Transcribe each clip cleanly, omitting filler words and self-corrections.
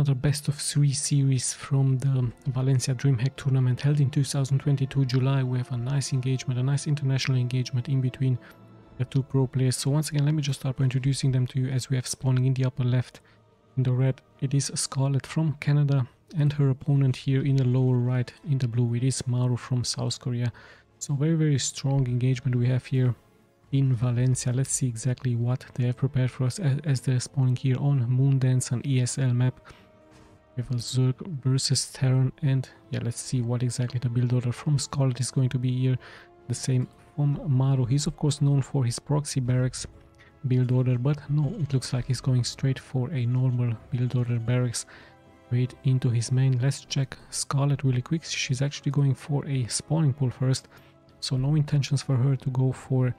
another best of 3 series from the Valencia Dreamhack tournament held in 2022 July. We have a nice engagement, a nice international engagement in between the two pro players. So once again, let me just start by introducing them to you. As we have spawning in the upper left in the red, it is Scarlett from Canada, and her opponent here in the lower right in the blue, it is MARU from South Korea. So very strong engagement we have here in Valencia. Let's see exactly what they have prepared for us as they're spawning here on Moondance, an ESL map. We have a Zerg versus Terran, and yeah, let's see what exactly the build order from Scarlett is going to be here. The same from MARU. He's of course known for his proxy barracks build order, but no, it looks like he's going straight for a normal build order barracks straight into his main. Let's check Scarlett really quick. She's actually going for a spawning pool first, so no intentions for her to go for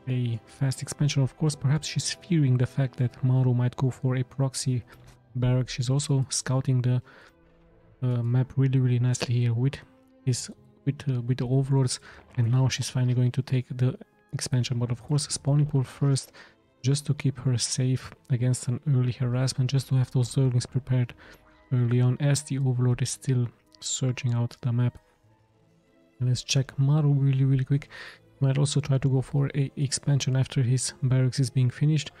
a fast expansion. Of course, perhaps she's fearing the fact that MARU might go for a proxy barrack. She's also scouting the map really nicely here with the overlords, and now she's finally going to take the expansion. But of course, a spawning pool first, just to keep her safe against an early harassment, just to have those Zerglings prepared early on as the overlord is still searching out the map. And let's check MARU really quick. Might also try to go for a expansion after his barracks is being finished.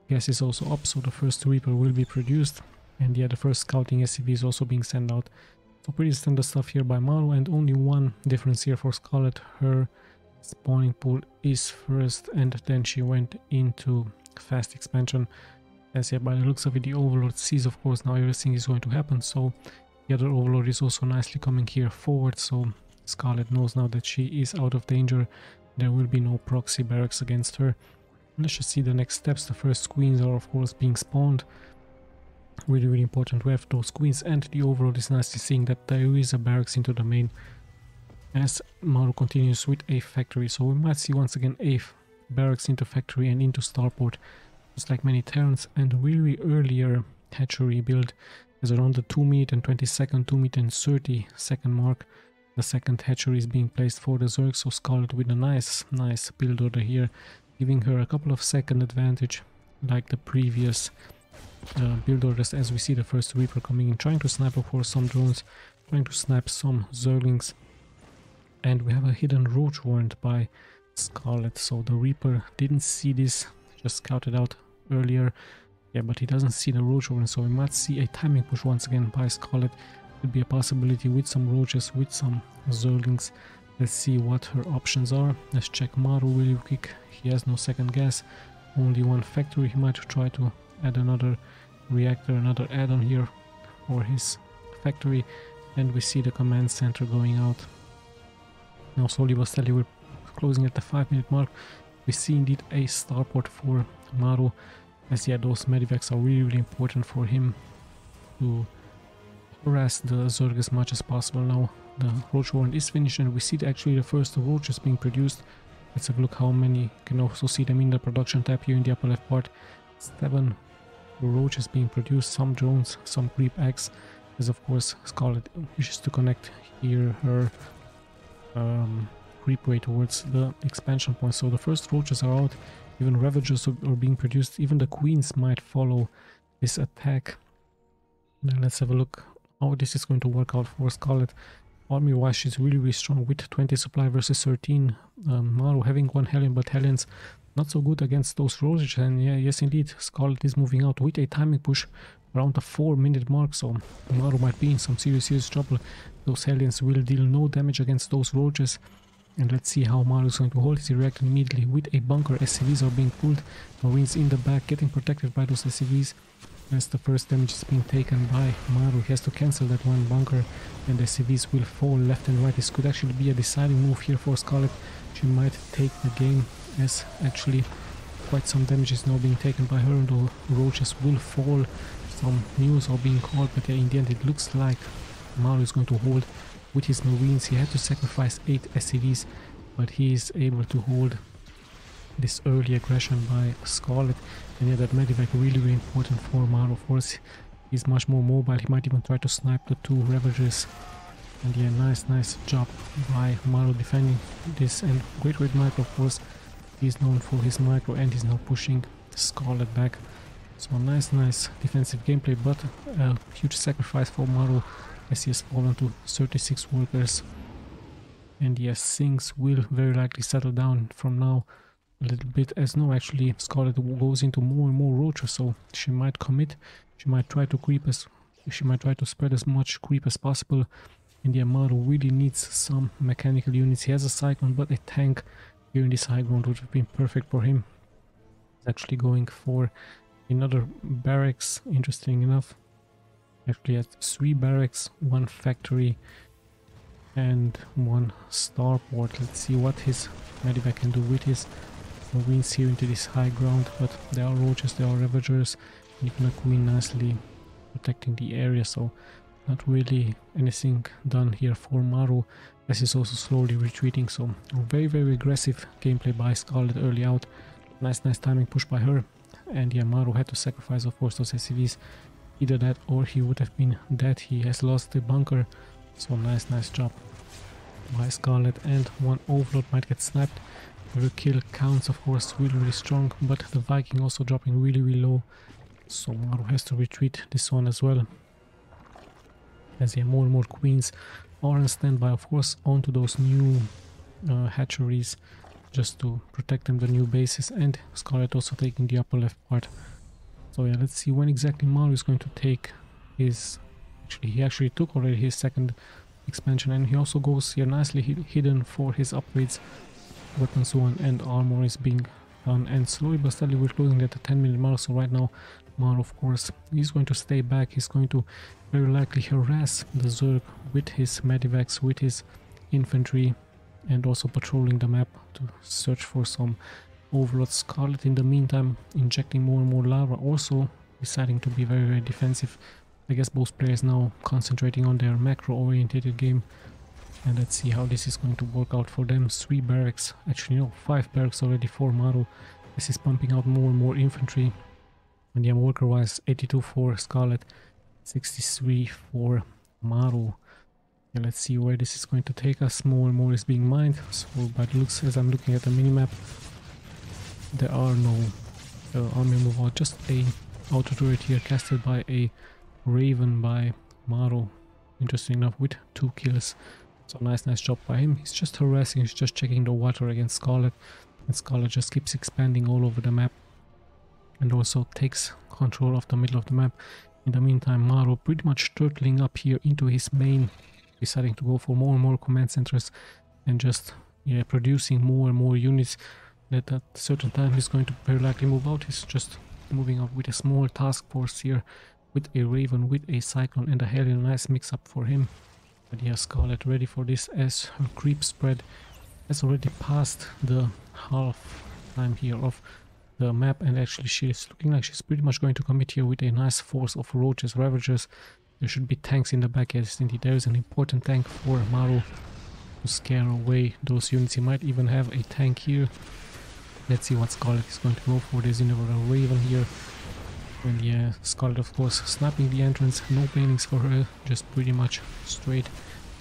Gas is also up, so the first Reaper will be produced, and yeah, the first scouting SCV is also being sent out. So pretty standard stuff here by MARU, and only one difference here for Scarlett. Her spawning pool is first, and then she went into fast expansion. As yeah, by the looks of it, the overlord sees of course now everything is going to happen, so the other overlord is also nicely coming here forward, so Scarlett knows now that she is out of danger. There will be no proxy barracks against her. Let's just see the next steps. The first queens are of course being spawned. Really important to have those queens, and the overlord is nicely seeing that there is a barracks into the main as MARU continues with a factory. So we might see once again a barracks into factory and into starport, just like many Terrans. And really earlier hatchery build is around the 2-minute and 20-second, 2-minute and 30-second mark. The second hatchery is being placed for the Zerg, so Scarlett with a nice build order here, giving her a couple of second advantage like the previous build orders. As we see the first Reaper coming in, trying to snipe for some drones, trying to snap some Zerglings, and we have a hidden roach warrant by Scarlett. So the Reaper didn't see this, just scouted out earlier, yeah, but he doesn't see the roach warrant, so we might see a timing push once again by Scarlett. Could be a possibility with some roaches, with some Zerglings. Let's see what her options are. Let's check MARU really quick. He has no second gas, only one factory. He might try to add another reactor, another add-on here for his factory, and we see the command center going out. Now slowly but steadily we're closing at the 5-minute mark. We see indeed a starport for MARU, as yeah, those medivacs are really important for him to harass the Zerg as much as possible. Now the roach warrant is finished, and we see actually the first roaches being produced. Let's have a look how many. You can also see them in the production tab here in the upper left part. 7 roaches being produced, some drones, some creep eggs, as of course Scarlett wishes to connect here her creep way towards the expansion point. So the first roaches are out, even ravagers are being produced, even the queens might follow this attack. Now let's have a look how this is going to work out for Scarlett. Army wise, she's really strong with 20 supply versus 13. MARU having 1 Hellion, but Hellions not so good against those roaches. And yeah, yes indeed, Scarlett is moving out with a timing push around the 4-minute mark, so MARU might be in some serious trouble. Those Hellions will deal no damage against those roaches. And let's see how MARU is going to hold. He reacted immediately with a bunker. SCVs are being pulled, Marines in the back getting protected by those SCVs. As the first damage is being taken by MARU, he has to cancel that one bunker, and the SCVs will fall left and right. This could actually be a deciding move here for Scarlett. She might take the game, as actually quite some damage is now being taken by her, and the roaches will fall. Some news are being called, but yeah, in the end it looks like MARU is going to hold with his Marines. He had to sacrifice 8 SCVs, but he is able to hold this early aggression by Scarlett. And yeah, that medivac really important for MARU. Of course, he's much more mobile. He might even try to snipe the 2 Ravagers. And yeah, nice job by MARU defending this. And great micro, of course. He's known for his micro, and he's now pushing Scarlett back. So nice defensive gameplay, but a huge sacrifice for MARU as he has fallen to 36 workers. And yes, things will very likely settle down from now a little bit, as no, actually SCARLETT goes into more and more roaches, so she might commit, she might try to spread as much creep as possible. And yeah, MARU really needs some mechanical units. He has a cyclone, but a tank here in this high ground would have been perfect for him. He's actually going for another barracks, interesting enough. Actually has 3 barracks, 1 factory and 1 starport. Let's see what his medevac can do with his marines here into this high ground, but there are roaches, there are ravagers, even a queen nicely protecting the area, so not really anything done here for MARU, as he's also slowly retreating. So very aggressive gameplay by SCARLETT early out. Nice timing push by her. And yeah, MARU had to sacrifice, of course, those SCVs. Either that or he would have been dead. He has lost the bunker. So nice job by SCARLETT. And 1 overload might get sniped. Every kill counts, of course, really strong. But the Viking also dropping really low. So MARU has to retreat this one as well. As yeah, more and more queens are on standby, of course, onto those new hatcheries, just to protect them, the new bases, and SCARLETT also taking the upper left part. So yeah, let's see when exactly MARU is going to take his... he actually took already his 2nd expansion, and he also goes here nicely hidden for his upgrades. Weapons 1 and armor is being done, and slowly but steadily we're closing at the 10-minute mark. So right now MARU, of course, he's going to stay back. He's going to very likely harass the Zerg with his medevacs, with his infantry, and also patrolling the map to search for some overlords. SCARLETT in the meantime injecting more and more lava, also deciding to be very defensive. I guess both players now concentrating on their macro orientated game, and let's see how this is going to work out for them. 3 barracks, actually no, 5 barracks already for MARU. This is pumping out more and more infantry. And yeah, worker wise 82 for SCARLETT, 63 for MARU. Yeah, let's see where this is going to take us. More and more is being mined. So by the looks, as I'm looking at the minimap, there are no army move out, just a auto turret here casted by a Raven by MARU. Interesting enough, with 2 kills. So nice job by him. He's just harassing, he's just checking the water against SCARLETT, and SCARLETT just keeps expanding all over the map and also takes control of the middle of the map. In the meantime, MARU pretty much turtling up here into his main, deciding to go for more and more command centers and just producing more and more units. At a certain time he's going to very likely move out. He's just moving up with a small task force here, with a Raven, with a Cyclone, and a hell of a nice mix up for him. But yeah, SCARLETT ready for this, as her creep spread has already passed the half time here of the map, and actually she's looking like she's pretty much going to commit here with a nice force of roaches, ravagers. There should be tanks in the back. Yes, indeed, there is an important tank for MARU to scare away those units. He might even have a tank here. Let's see what SCARLETT is going to go for. There's another Raven here. And yeah, SCARLETT, of course, snapping the entrance. No paintings for her, just pretty much straight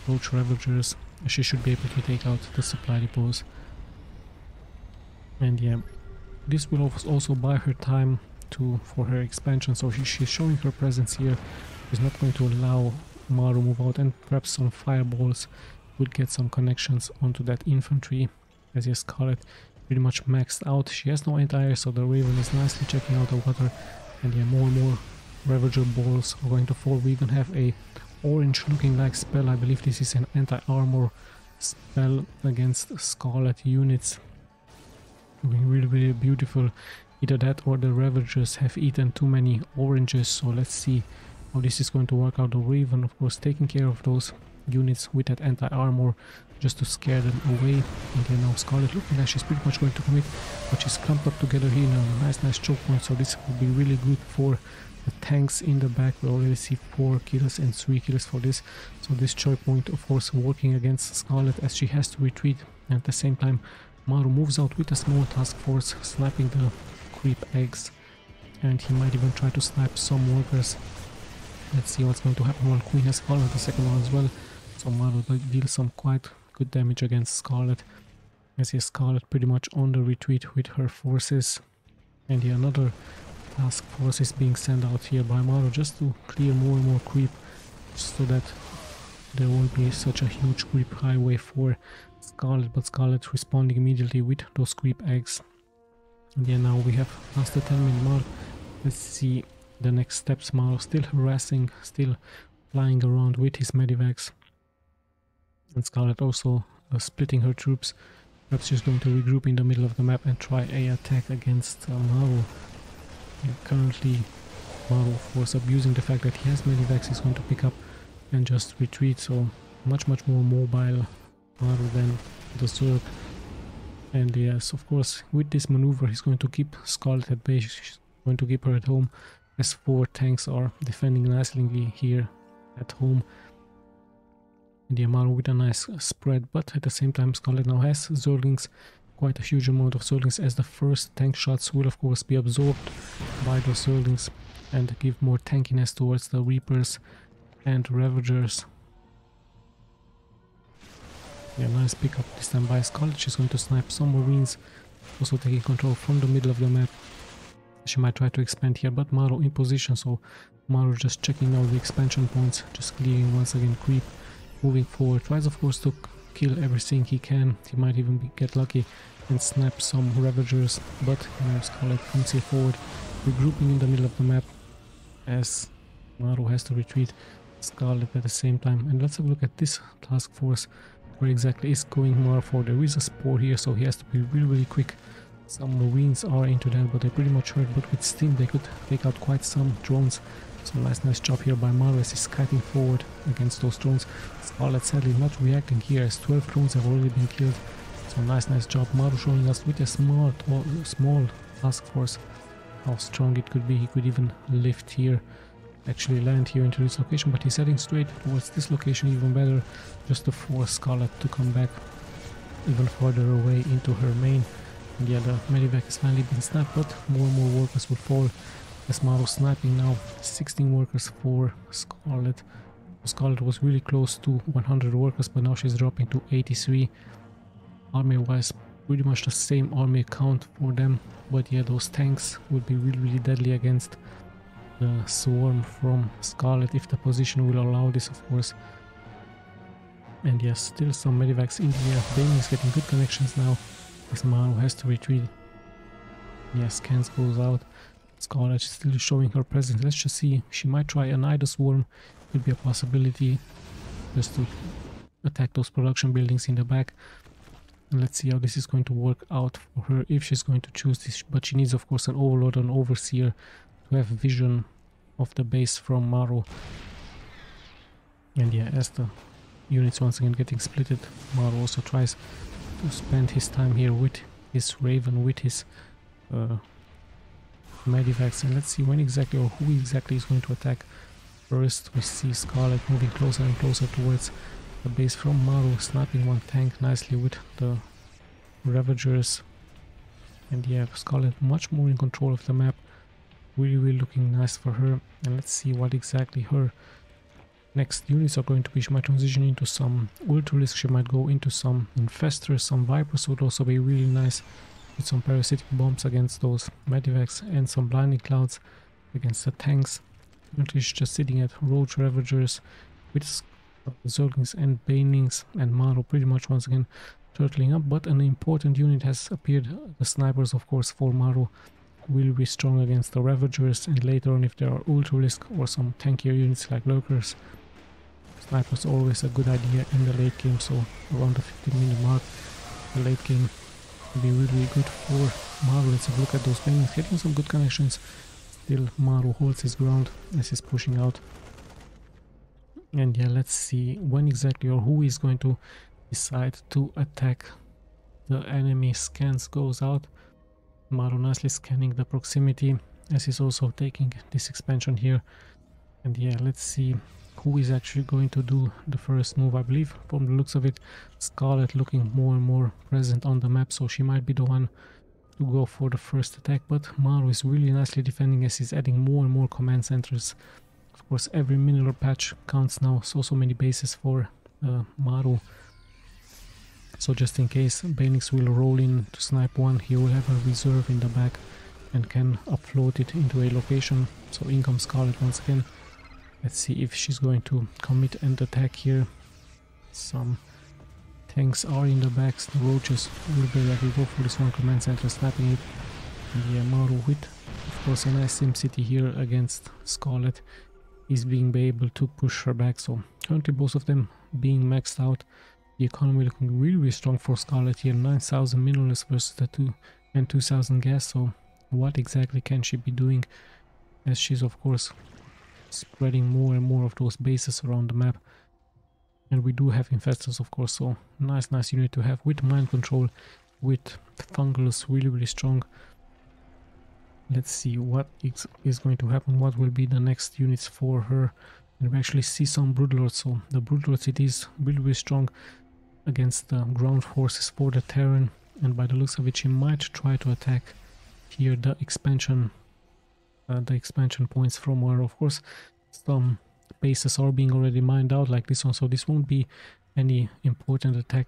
roach ravagers. She should be able to take out the supply depots. And yeah, this will also buy her time for her expansion, so she's showing her presence here. She's not going to allow MARU move out, and perhaps some fireballs would get some connections onto that infantry. As yes, SCARLETT pretty much maxed out. She has no anti-air, so the Raven is nicely checking out the water. And yeah, more and more Ravager balls are going to fall. We even have a orange looking like spell. I believe this is an anti-armor spell against SCARLETT units. Looking really beautiful. Either that or the Ravagers have eaten too many oranges. So let's see how this is going to work out. The Raven, of course, taking care of those units with that anti-armor just to scare them away. And then now SCARLETT looking like she's pretty much going to commit, but she's clumped up together here in a nice choke point, so this will be really good for the tanks in the back. We already see 4 kills and 3 kills for this, so this choke point, of course, working against SCARLETT as she has to retreat. And at the same time, MARU moves out with a small task force, sniping the creep eggs, and he might even try to snipe some workers. Let's see what's going to happen. One queen has fallen, the second one as well, so MARU will deal some quite good damage against SCARLETT. As is SCARLETT pretty much on the retreat with her forces. And yeah, another task force is being sent out here by MARU just to clear more and more creep, so that there won't be such a huge creep highway for SCARLETT, but SCARLETT responding immediately with those creep eggs. And yeah, now we have past the 10-minute mark. Let's see the next steps. MARU still harassing, still flying around with his medivacs. And SCARLETT also splitting her troops. Perhaps she's going to regroup in the middle of the map and try a attack against MARU. And currently MARU, of course, abusing the fact that he has medivacs, is going to pick up and just retreat, so much more mobile MARU than the Zerg. And yes, of course, with this maneuver he's going to keep SCARLETT at bay, he's going to keep her at home, as 4 tanks are defending nicely here at home. And yeah, MARU with a nice spread, but at the same time SCARLETT now has Zerglings, quite a huge amount of Zerglings, as the first tank shots will of course be absorbed by those Zerglings and give more tankiness towards the Reapers and Ravagers. Yeah, nice pickup this time by SCARLETT. She's going to snipe some Marines, also taking control from the middle of the map. She might try to expand here, but MARU in position, so MARU just checking out the expansion points, just clearing once again creep, moving forward. Tries of course to kill everything he can. He might even get lucky and snap some Ravagers, but SCARLETT comes here forward, regrouping in the middle of the map as MARU has to retreat. SCARLETT at the same time. And let's have a look at this task force. Where exactly is going MARU for? There is a spore here, so he has to be really quick. Some Marines are into that, but they're pretty much hurt, but with steam they could take out quite some drones. So nice job here by MARU as he's kiting forward against those drones. SCARLETT sadly not reacting here, as 12 drones have already been killed. So nice job. MARU showing us with a small task force how strong it could be. He could even lift here, actually land here into this location, but he's heading straight towards this location, even better, just to force SCARLETT to come back even further away into her main. And yeah, the medivac has finally been snapped, but more and more workers will fall as MARU sniping now. 16 workers for SCARLETT. SCARLETT was really close to 100 workers, but now she's dropping to 83. Army wise, pretty much the same army count for them, but yeah, those tanks would be really deadly against the swarm from SCARLETT, if the position will allow this, of course. And yes, still some medivacs in the air. BYUN is getting good connections now as MARU has to retreat. Yes, scans goes out. SCARLETT is still showing her presence. Let's just see, she might try an Ida swarm. Could be a possibility, just to attack those production buildings in the back. And let's see how this is going to work out for her, if she's going to choose this. But she needs of course an overlord, an overseer, to have vision of the base from MARU. And yeah, as the units once again getting splitted, MARU also tries to spend his time here with his Raven, with his medivacs. And let's see when exactly, or who exactly is going to attack first. We see SCARLETT moving closer and closer towards the base from MARU, sniping one tank nicely with the Ravagers. And yeah, SCARLETT much more in control of the map, really looking nice for her. And let's see what exactly her next units are going to be. She might transition into some Ultralisk, she might go into some Infestors, some Vipers would also be really nice, with some parasitic bombs against those medivacs and some blinding clouds against the tanks. Currently she's just sitting at Roach Ravagers with Zerglings and Banelings, and MARU pretty much once again turtling up. But an important unit has appeared. The snipers, of course, for MARU will be strong against the Ravagers, and later on if there are Ultralisk or some tankier units like Lurkers, snipers always a good idea in the late game. So around the 15-minute mark, the late game will be really good for MARU. Let's have a look at those Banelings, getting some good connections. Still MARU holds his ground as he's pushing out. And yeah, let's see when exactly or who is going to decide to attack the enemy. Scans goes out. MARU nicely scanning the proximity as he's also taking this expansion here. And yeah, let's see who is actually going to do the first move. I believe from the looks of it, SCARLETT looking more and more present on the map, so she might be the one to go for the first attack. But MARU is really nicely defending as he's adding more and more command centers. Of course, every mineral patch counts now, so many bases for MARU. So just in case Banelings will roll in to snipe one, he will have a reserve in the back and can upload it into a location. So in comes Scarlet once again. Let's see if she's going to commit and attack here. Some tanks are in the backs. The roaches will be likely go for this one command center, snapping it. And yeah, MARU with, of course, a nice sim city here against Scarlet is being able to push her back. So currently both of them being maxed out. The economy looking really strong for Scarlet here. 9,000 minerals versus the 2,000 gas. So what exactly can she be doing, as she's of course spreading more and more of those bases around the map. And we do have infestors, of course, so nice unit to have with mind control, with fungals really strong. Let's see what is going to happen, what will be the next units for her. And we actually see some Broodlords, so the Broodlords, it is really strong against the ground forces for the Terran, and by the looks of it she might try to attack here the expansion points from where, of course, some bases are being already mined out like this one, so this won't be any important attack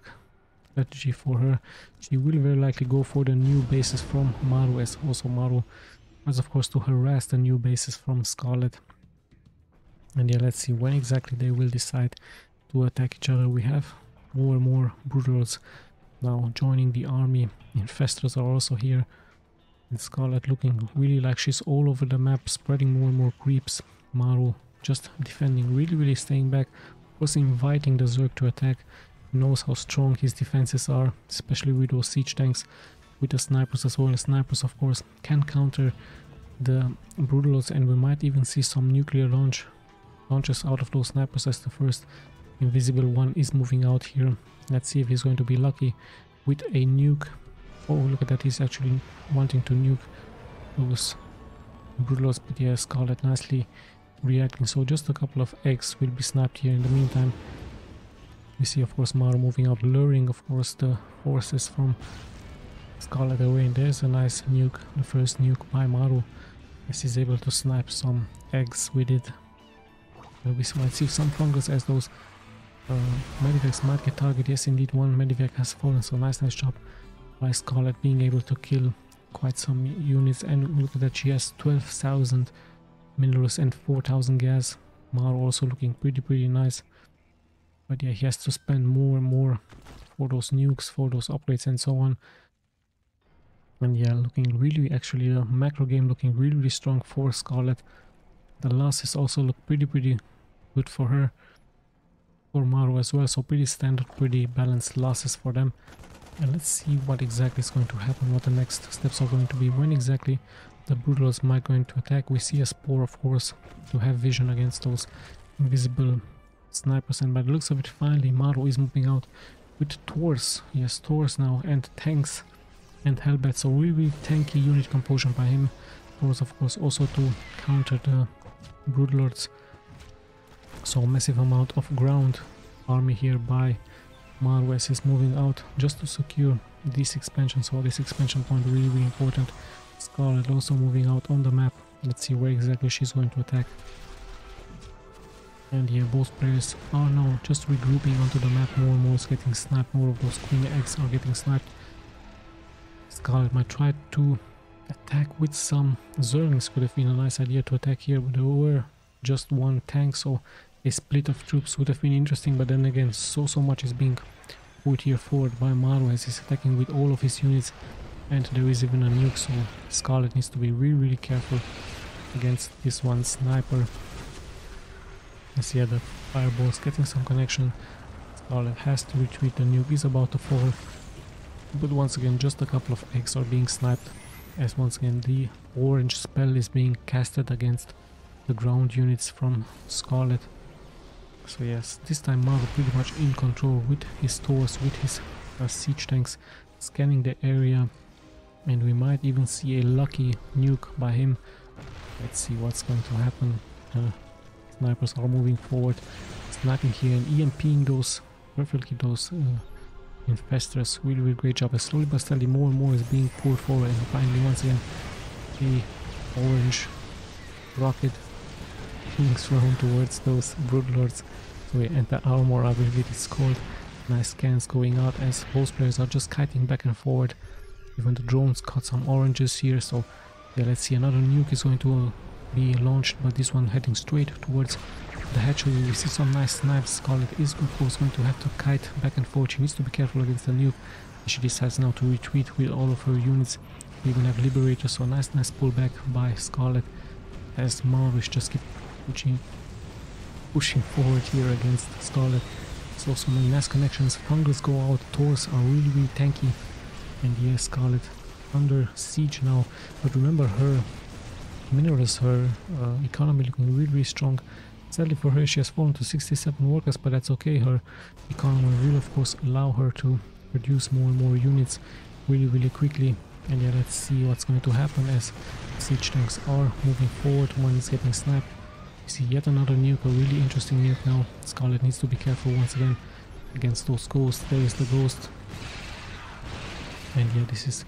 strategy for her. She will very likely go for the new bases from MARU, as also MARU was of course to harass the new bases from Scarlet. And yeah, let's see when exactly they will decide to attack each other. We have more and more Broodlords now joining the army. Infestors are also here. And Scarlet looking really like she's all over the map, spreading more and more creeps. MARU just defending, really staying back, of course inviting the Zerg to attack. He knows how strong his defenses are, especially with those siege tanks, with the snipers as well. The snipers, of course, can counter the Broodlords, and we might even see some nuclear launches out of those snipers as the first invisible one is moving out here. Let's see if he's going to be lucky with a nuke. Oh, look at that, he's actually wanting to nuke those Broodlords, but yeah, Scarlet nicely reacting. So just a couple of eggs will be snapped here. In the meantime, we see of course MARU moving out, luring of course the forces from Scarlet away, and there's a nice nuke, the first nuke by MARU, as he's able to snipe some eggs with it. We might see some fungals as those medivacs might get targeted. Yes, indeed, one medivac has fallen, so nice job by Scarlet being able to kill quite some units. And look at that, she has 12,000 minerals and 4,000 gas. MARU also looking pretty nice, but yeah, he has to spend more and more for those nukes, for those upgrades and so on. And yeah, looking really, actually the macro game looking really strong for Scarlet. The losses also look pretty good for her, for MARU as well, so pretty standard, pretty balanced losses for them. And let's see what exactly is going to happen, what the next steps are going to be, when exactly the Broodlords might going to attack. We see a Spore, of course, to have vision against those invisible snipers, and by the looks of it, finally MARU is moving out with Tors. Yes, Tors now, and tanks and Hellbats, so really tanky unit composition by him. Tors, of course, also to counter the Broodlords. So massive amount of ground army here by MARU as he's moving out just to secure this expansion. So this expansion point really important. Scarlet also moving out on the map. Let's see where exactly she's going to attack. And yeah, both players are now just regrouping onto the map. More and more is getting sniped. More of those queen eggs are getting sniped. Scarlet might try to attack with some Zerglings. Could have been a nice idea to attack here, but there were just one tank, so a split of troops would have been interesting. But then again, so much is being put here forward by MARU as he's attacking with all of his units, and there is even a nuke, so Scarlet needs to be really careful against this one sniper. Let's see, the fireball's getting some connection. Scarlet has to retreat, the nuke is about to fall, but once again just a couple of eggs are being sniped, as once again the orange spell is being casted against the ground units from Scarlet. So yes, this time MARU pretty much in control with his Tors, with his siege tanks, scanning the area, and we might even see a lucky nuke by him. Let's see what's going to happen. Snipers are moving forward, sniping here and EMPing those perfectly, those infestors. Really great job, as slowly but steadily more and more is being pulled forward, and finally once again the orange rocket being thrown towards those Broodlords. So yeah, and the armor, I believe it is called. Nice scans going out as both players are just kiting back and forward. Even the drones got some oranges here, so Yeah, let's see, another nuke is going to be launched, but this one heading straight towards the hatchery. We see some nice snipes. Scarlet is of course going to have to kite back and forth. She needs to be careful against the nuke. She decides now to retreat with all of her units. We even have Liberator, so nice pullback by Scarlet as MARU just keep pushing forward here against Scarlet. So many nice connections. Fungals go out. Thors are really tanky, and yeah, Scarlet under siege now. But remember, her minerals, her economy looking really strong. Sadly for her, she has fallen to 67 workers, but that's okay. Her economy will of course allow her to produce more and more units really quickly. And yeah, let's see what's going to happen as siege tanks are moving forward. One is getting sniped. You see yet another nuke, a really interesting nuke now. Scarlet needs to be careful once again against those ghosts. There is the ghost. And yeah, this is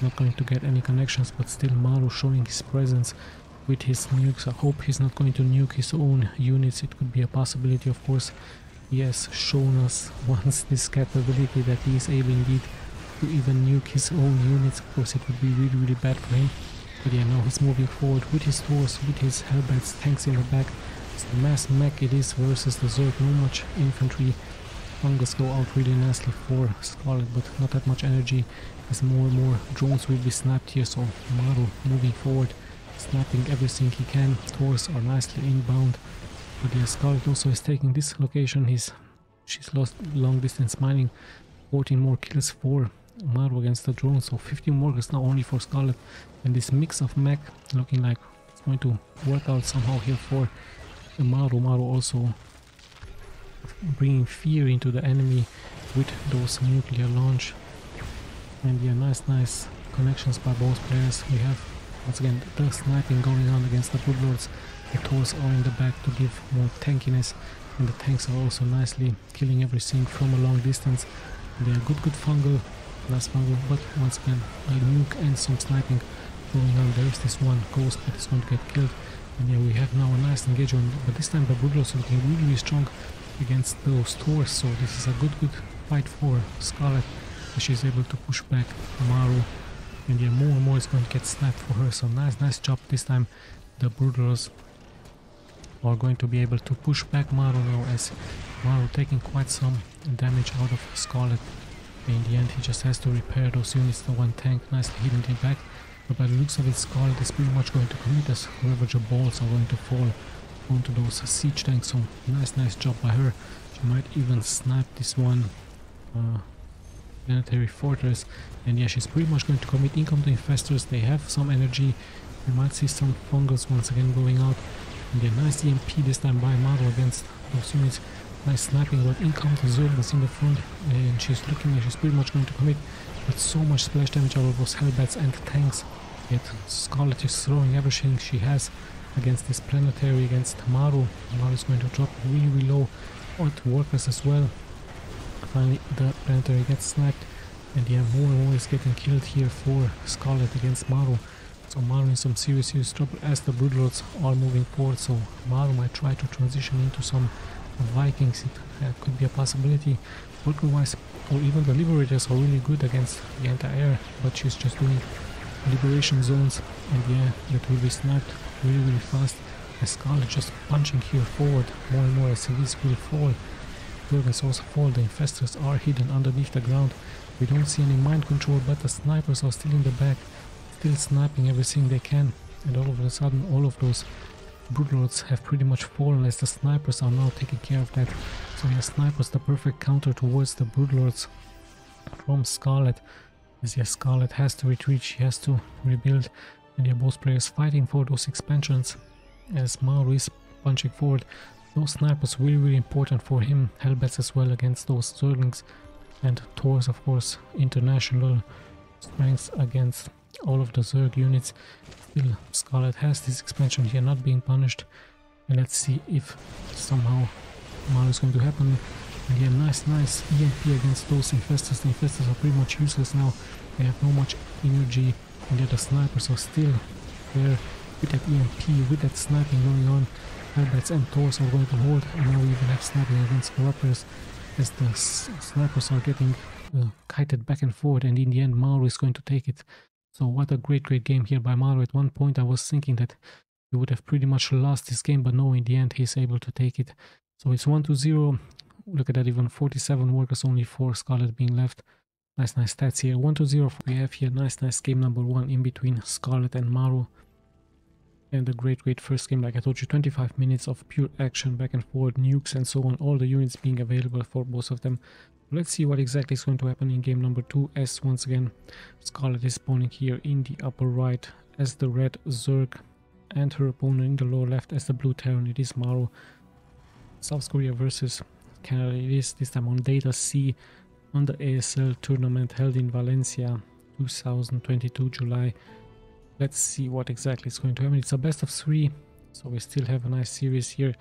not going to get any connections, but still MARU showing his presence with his nukes. I hope he's not going to nuke his own units. It could be a possibility, of course. He has shown us once this capability that he is able indeed to even nuke his own units. Of course it would be really bad for him. But yeah, now he's moving forward with his Thors, with his Hellbats, tanks in the back. It's the mass mech it is versus the Zerg, not much infantry. Fungus go out really nicely for Scarlet, but not that much energy as more and more drones will be snapped here. So MARU moving forward, snapping everything he can. Thors are nicely inbound. But yeah, Scarlet also is taking this location. She's lost long distance mining. 14 more kills for MARU against the drone, so 15 workers now only for Scarlet. And this mix of mech looking like it's going to work out somehow here for MARU. MARU also bringing fear into the enemy with those nuclear launch. And yeah, nice connections by both players. We have once again the sniping going on against the Broodlords. The Thors are in the back to give more tankiness, and the tanks are also nicely killing everything from a long distance. They are good fungal, last fungal, but once again a nuke and some sniping going on. There is this one ghost that is going to get killed, and yeah, we have now a nice engagement, but this time the Broodlords are looking really strong against those Thors, so this is a good fight for Scarlet. She's able to push back MARU, and yeah, more and more is going to get sniped for her, so nice job. This time the Broodlords are going to be able to push back MARU now, as MARU taking quite some damage out of Scarlet. In the end he just has to repair those units. The one tank nicely hidden in the back, but by the looks of it Scarlet is pretty much going to commit, as Ravager balls are going to fall onto those siege tanks. So nice job by her. She might even snipe this one planetary fortress, and yeah, she's pretty much going to commit. Income to infestors, they have some energy. We might see some fungals once again going out, and yeah, nice EMP this time by MARU against those units. Nice sniping, but income to Zerg is in the front, and she's looking like she's pretty much going to commit with so much splash damage out of those Hellbats and tanks. Yet Scarlet is throwing everything she has against this planetary, against MARU. MARU is going to drop really low on workers as well. Finally the planetary gets sniped, and yeah, more and more is getting killed here for Scarlet against MARU. So MARU in some serious trouble as the Broodlords are moving forward, so MARU might try to transition into some Vikings. It could be a possibility. Worker wise, or even the Liberators are really good against the anti-air, but she's just doing liberation zones, and yeah, that will be sniped really fast as Scarlet just punching here forward. More and more SCVs will fall. Buildings also fall. The infestors are hidden underneath the ground. We don't see any mind control, but the snipers are still in the back, still sniping everything they can, and all of a sudden all of those Broodlords have pretty much fallen, as the snipers are now taking care of that. So the snipers, the perfect counter towards the Broodlords from Scarlet. As yeah, Scarlet has to retreat, she has to rebuild, and yeah, both players fighting for those expansions as MARU is punching forward. Those snipers really important for him. Hellbats as well against those Zerglings, and Thors of course international strengths against all of the Zerg units. Still Scarlet has this expansion here not being punished, and let's see if somehow MARU is going to happen. And yeah, nice EMP against those infestors. The infestors are pretty much useless now. They have no much energy, and yet the snipers are still there with that EMP, with that sniping going on. Hellbats and Thors are going to hold, and now we even have sniping against corruptors as the snipers are getting kited back and forth, and in the end MARU is going to take it. So what a great game here by MARU. At one point I was thinking that he would have pretty much lost this game, but no, in the end he's able to take it. So it's 1-0. Look at that, even 47 workers, only 4 SCARLETT being left. Nice stats here. 1-0 we have here. Nice game number 1 in between SCARLETT and MARU. And a great first game, like I told you, 25 minutes of pure action, back and forth, nukes and so on, all the units being available for both of them. Let's see what exactly is going to happen in game number 2, as once again SCARLETT is spawning here in the upper right as the red Zerg, and her opponent in the lower left as the blue Terran. It is MARU. South Korea versus Canada. It is this time on Data C on the ASL tournament held in Valencia 2022 July. Let's see what exactly is going to happen. It's a best of 3, so we still have a nice series here.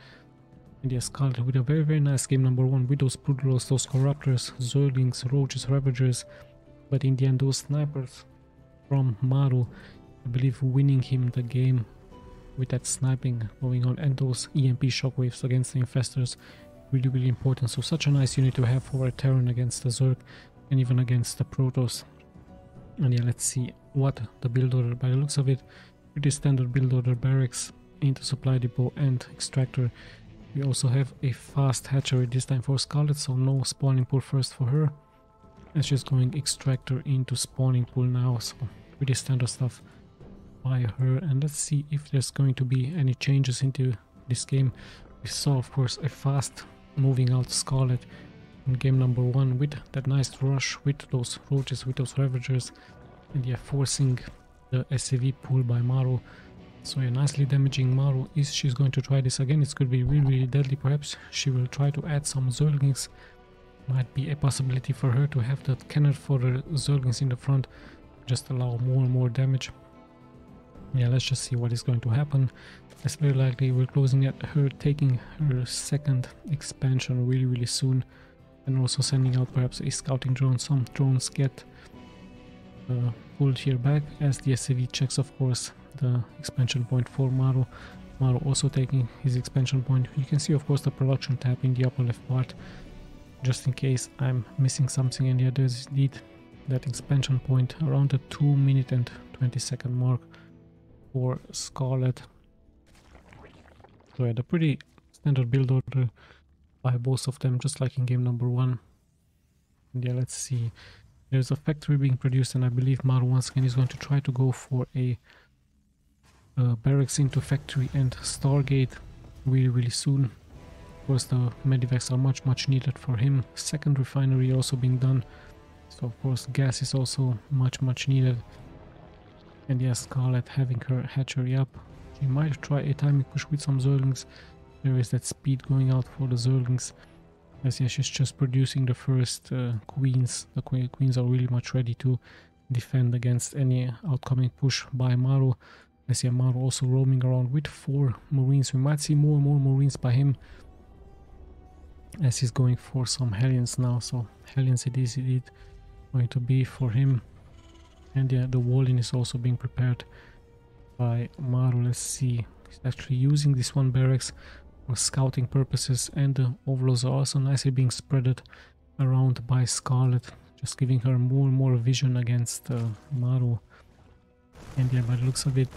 And yes, SCARLETT with a very nice game number 1 with those Broodwars, those Corruptors, Zerglings, Roaches, Ravagers. But in the end, those snipers from MARU, I believe, winning him the game with that sniping going on, and those EMP shockwaves against the Infestors, really important. So such a nice unit to have for a Terran against the Zerg and even against the Protoss. And yeah, let's see what the build order, by the looks of it, pretty standard build order: barracks into supply depot and extractor. We also have a fast hatchery this time for SCARLETT, so no spawning pool first for her, and she's going extractor into spawning pool now, so pretty standard stuff by her. And let's see if there's going to be any changes into this game. We saw, of course, a fast moving out SCARLETT in game number 1 with that nice rush with those Roaches, with those Ravagers, and yeah, forcing the SCV pool by MARU. So yeah, nicely damaging MARU. Is she's going to try this again? It's going to be really deadly. Perhaps she will try to add some Zerglings. Might be a possibility for her to have that cannon for the Zerglings in the front, just allow more and more damage. Yeah, let's just see what is going to happen. It's very likely we're closing at her taking her second expansion really soon, and also sending out perhaps a scouting drone. Some drones get pulled here back as the SCV checks, of course, the expansion point for MARU. MARU also taking his expansion point. You can see, of course, the production tab in the upper left part, just in case I'm missing something. And yeah, there's indeed that expansion point around the 2-minute and 20-second mark for SCARLETT. So yeah, the pretty standard build order by both of them, just like in game number 1. And yeah, let's see. There's a factory being produced, and I believe MARU once again is going to try to go for a barracks into factory and Stargate really soon. Of course, the medivacs are much needed for him. Second refinery also being done, so of course gas is also much needed. And yes, SCARLETT having her hatchery up. She might try a timing push with some Zerglings. There is that speed going out for the Zerglings. As yeah, she's just producing the first queens. The queens are really much ready to defend against any outcoming push by MARU. As yeah, MARU also roaming around with 4 Marines. We might see more and more Marines by him, as he's going for some Hellions now. So Hellions it is indeed going to be for him. And yeah, the wall-in is also being prepared by MARU. Let's see, he's actually using this one barracks for scouting purposes, and the overlords are also nicely being spreaded around by SCARLETT, just giving her more and more vision against MARU. And yeah, by the looks of it,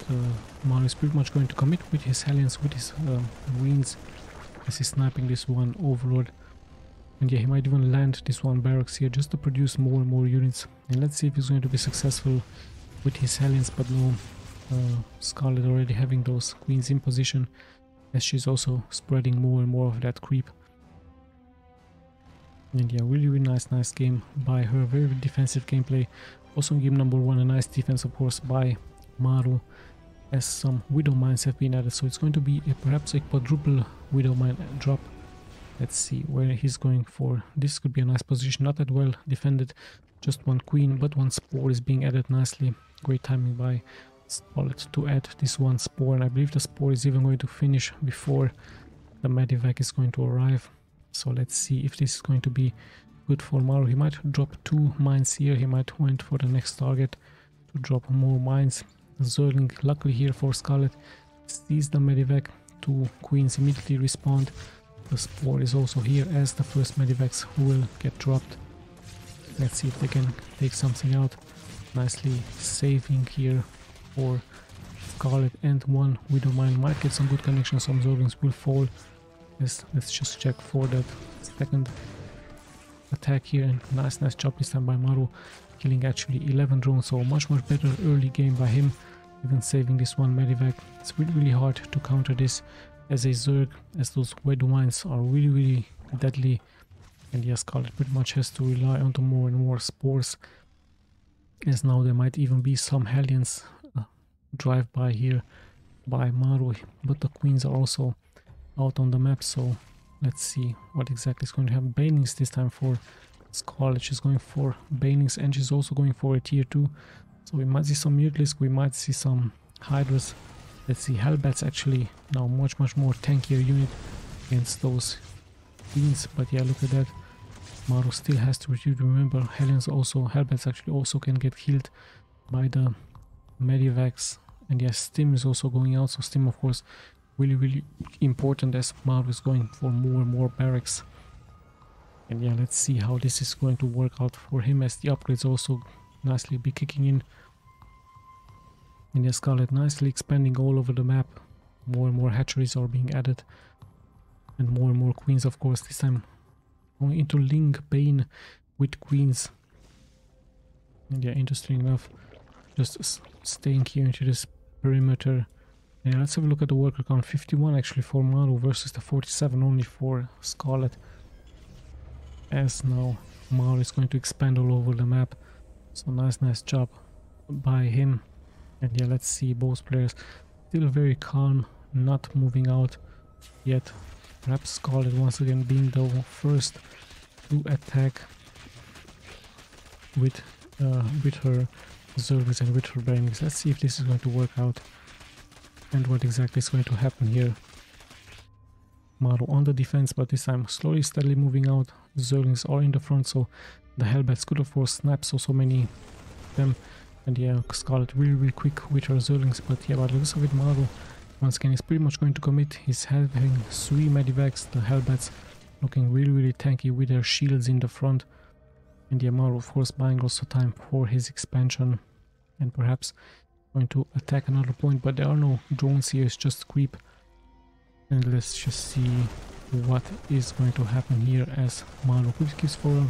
MARU is pretty much going to commit with his Hellions, with his Marines, as he's sniping this one overlord. And yeah, he might even land this one barracks here just to produce more and more units. And let's see if he's going to be successful with his Hellions, but no, SCARLETT already having those queens in position, as she's also spreading more and more of that creep. And yeah, really nice game by her. Very defensive gameplay. Also in game number 1, a nice defense, of course, by MARU, as some Widow Mines have been added. So it's going to be perhaps a quadruple Widow Mine drop. Let's see where he's going for. This could be a nice position, not that well defended. Just one queen, but one spore is being added nicely. Great timing by SCARLETT to add this one spore, and I believe the spore is even going to finish before the medivac is going to arrive. So let's see if this is going to be good for MARU. He might drop 2 mines here. He might went for the next target to drop more mines. Zergling, luckily here for SCARLETT, sees the medivac. 2 queens immediately respawn. The spore is also here as the first medivacs will get dropped. Let's see if they can take something out. nicely saving here for Scarlet, and one Widow Mine might get some good connections. Some Zerglings will fall. Let's just check for that second attack here, and nice job this time by MARU, killing actually 11 drones, so much better early game by him, even saving this one medivac. It's really hard to counter this as a Zerg, as those Widow Mines are really deadly, and yeah, Scarlet pretty much has to rely on more and more spores, as now there might even be some Hellions drive by here by MARU, but the Queens are also out on the map, so let's see what exactly is going to happen. Banelings this time for Scarlet. She's going for Banelings, and she's also going for a tier 2, so we might see some Mutalisk, we might see some Hydras. Let's see, Hellbats actually now much more tankier unit against those Queens, but yeah, look at that. MARU still has to retreat. Remember, Hellbats actually also can get killed by the medivacs, and yes, Stim is also going out, so Stim of course really important as MARU is going for more and more barracks. And yeah, let's see how this is going to work out for him, as the upgrades also nicely be kicking in. And yeah, Scarlet nicely expanding all over the map. More and more hatcheries are being added, and more Queens, of course, this time going into Ling Bane with Queens. And yeah, interesting enough, just staying here into this perimeter. Yeah, let's have a look at the worker count. 51 actually for MARU versus the 47 only for Scarlet, as now MARU is going to expand all over the map, so nice job by him. And yeah, let's see, both players still very calm, not moving out yet. Perhaps Scarlet once again being the first to attack with her Zergs and with her Banelings. Let's see if this is going to work out and what exactly is going to happen here. MARU on the defense, but this time slowly steadily moving out. Zerglings are in the front, so the Hellbats could of course snap so many of them. And yeah, Scarlet really quick with her Zerglings, but yeah, by the looks of it, MARU once again is pretty much going to commit. He's having 3 medivacs, the Hellbats looking really tanky with their shields in the front. And yeah, MARU of course buying also time for his expansion, and perhaps going to attack another point, but there are no drones here, it's just creep. And let's just see what is going to happen here, as MARU keeps forward.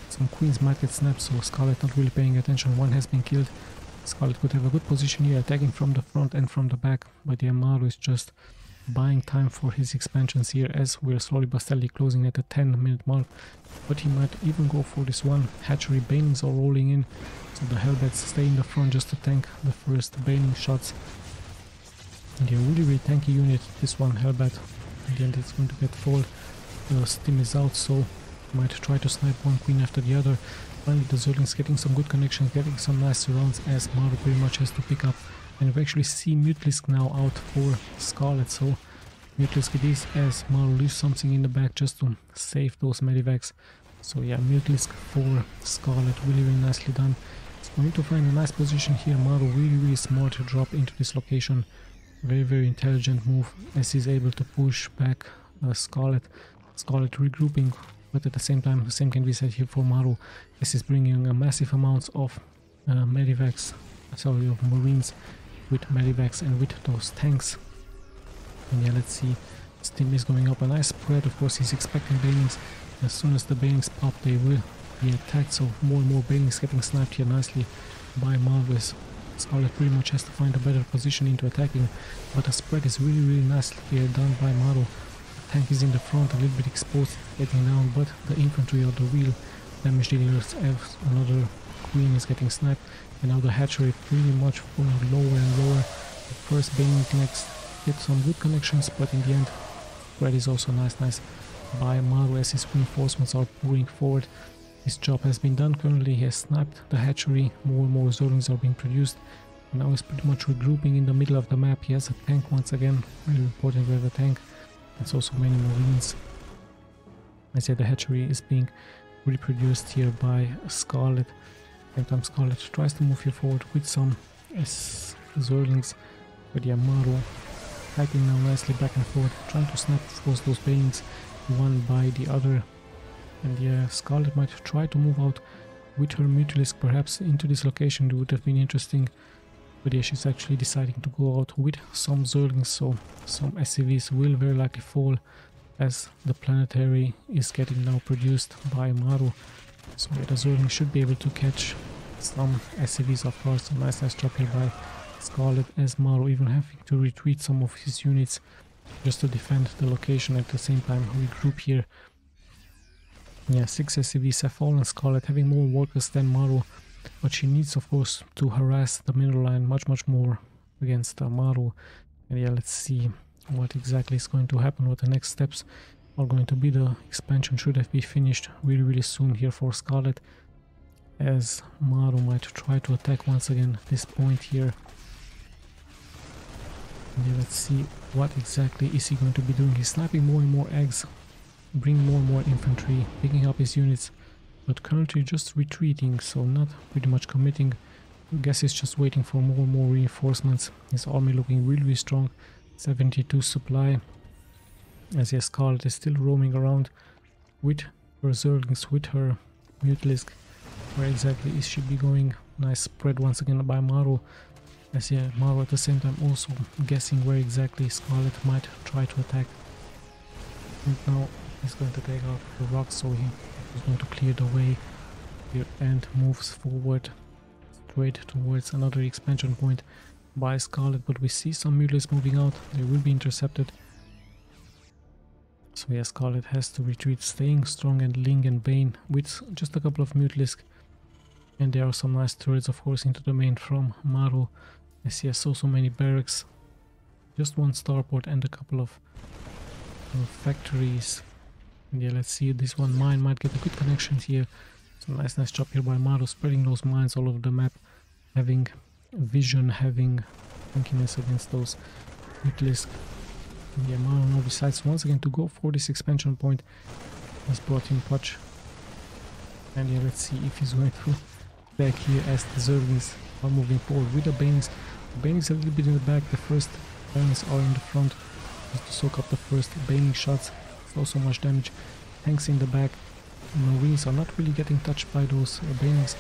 Some Queens might get snapped, so Scarlet not really paying attention. One has been killed. Scarlet could have a good position here, attacking from the front and from the back, but yeah, MARU is just buying time for his expansions here, as we're slowly but steadily closing at the 10-minute mark. But he might even go for this one hatchery. Banelings are rolling in, so the Hellbats stay in the front just to tank the first Baneling shots. And yeah, really tanky unit, this one Hellbat. In the end it's going to get fall. The Stim is out, so might try to snipe one Queen after the other. Finally the Zerglings getting some good connections, getting some nice surrounds, as MARU pretty much has to pick up. And we actually see Mutalisk now out for Scarlet, so Mutalisk it is, as MARU leaves something in the back just to save those medivacs. So yeah, Mutalisk for Scarlet, really nicely done. So we need to find a nice position here. MARU really smart to drop into this location. Very intelligent move, as he's able to push back Scarlet regrouping, but at the same time the same can be said here for MARU, as he's bringing a massive amounts of medivacs, sorry, of Marines with medivacs and with those tanks. And yeah, let's see, Stim is going up a nice spread. Of course he's expecting Banelings. As soon as the Banelings pop, they will be attacked, so more and more Banelings getting sniped here nicely by MARU. Scarlet pretty much has to find a better position into attacking, but the spread is really nicely here done by MARU. The tank is in the front, a little bit exposed, getting down, but the infantry are the real damage dealers, as another Queen is getting sniped, and now the hatchery pretty much falling lower and lower. The first Baneling next get some good connections, but in the end spread is also nice by MARU, as his reinforcements are pouring forward. His job has been done. Currently he has sniped the hatchery, more and more Zerglings are being produced. Now he's pretty much regrouping in the middle of the map. He has a tank once again, really important to have a tank. There's also many Marines. I say the hatchery is being reproduced here by Scarlet. Sometimes Scarlet tries to move here forward with some Zerglings, but yeah, MARU fighting now nicely back and forth, trying to snap of course those Banelings one by the other. And yeah, Scarlet might try to move out with her Mutalisk perhaps into this location. It would have been interesting. But yeah, she's actually deciding to go out with some Zerglings, so some SCVs will very likely fall as the planetary is getting now produced by MARU. So yeah, the Zerglings should be able to catch some SCVs of course. A nice job here by SCARLETT, as MARU even having to retreat some of his units just to defend the location. At the same time we group here. Yeah, 6 SCVs have fallen. SCARLETT having more workers than MARU, but she needs of course to harass the middle line much more against MARU. And yeah, let's see what exactly is going to happen, what the next steps are going to be. The expansion should have been finished really soon here for SCARLETT, as MARU might try to attack once again this point here. And yeah, let's see what exactly is he going to be doing. He's sniping more and more eggs, bringing more and more infantry, picking up his units, but currently just retreating, so not pretty much committing. I guess he's just waiting for more and more reinforcements. His army looking really strong, 72 supply, as yes, SCARLETT is still roaming around with her Zerglings, with her Mutalisk. Where exactly is she be going? Nice spread once again by MARU, as yeah, MARU at the same time also guessing where exactly SCARLETT might try to attack. And now he's going to take out the rocks, so he's going to clear the way here and moves forward straight towards another expansion point by SCARLETT. But we see some Mutalisks moving out, they will be intercepted. So yeah, SCARLETT has to retreat, staying strong and Ling and Bane with just a couple of Mutalisks. And there are some nice turrets of course into the main from MARU. I see so many barracks, just one starport and a couple of factories. And yeah, let's see, this one mine might get a good connection here. So nice job here by MARU, spreading those mines all over the map, having vision, having tankiness against those Mutalisks. And yeah, MARU now decides once again to go for this expansion point. Has brought in Putch. And yeah, let's see if he's going to back here as the Zerglings are moving forward with the Banings. The Banings are a little bit in the back, the first Banings are in the front just to soak up the first Baning shots. So much damage. Tanks in the back. Marines are not really getting touched by those Banings.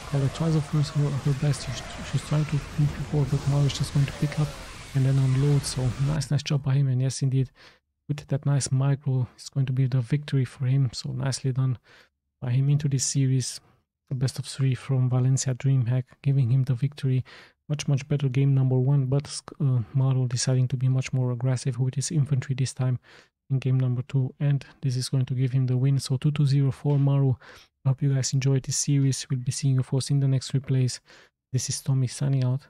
SCARLETT tries of course her best. She's trying to move forward, but MARU is just going to pick up and then unload. So nice job by him. And yes, indeed, with that nice micro, it's going to be the victory for him. So nicely done by him into this series. The best of 3 from Valencia Dreamhack, giving him the victory. Much better game number 1, but MARU deciding to be much more aggressive with his infantry this time in game number 2, and this is going to give him the win. So 2-0 for MARU. I hope you guys enjoyed this series. We'll be seeing you of course in the next replays. This is Tommy signing out.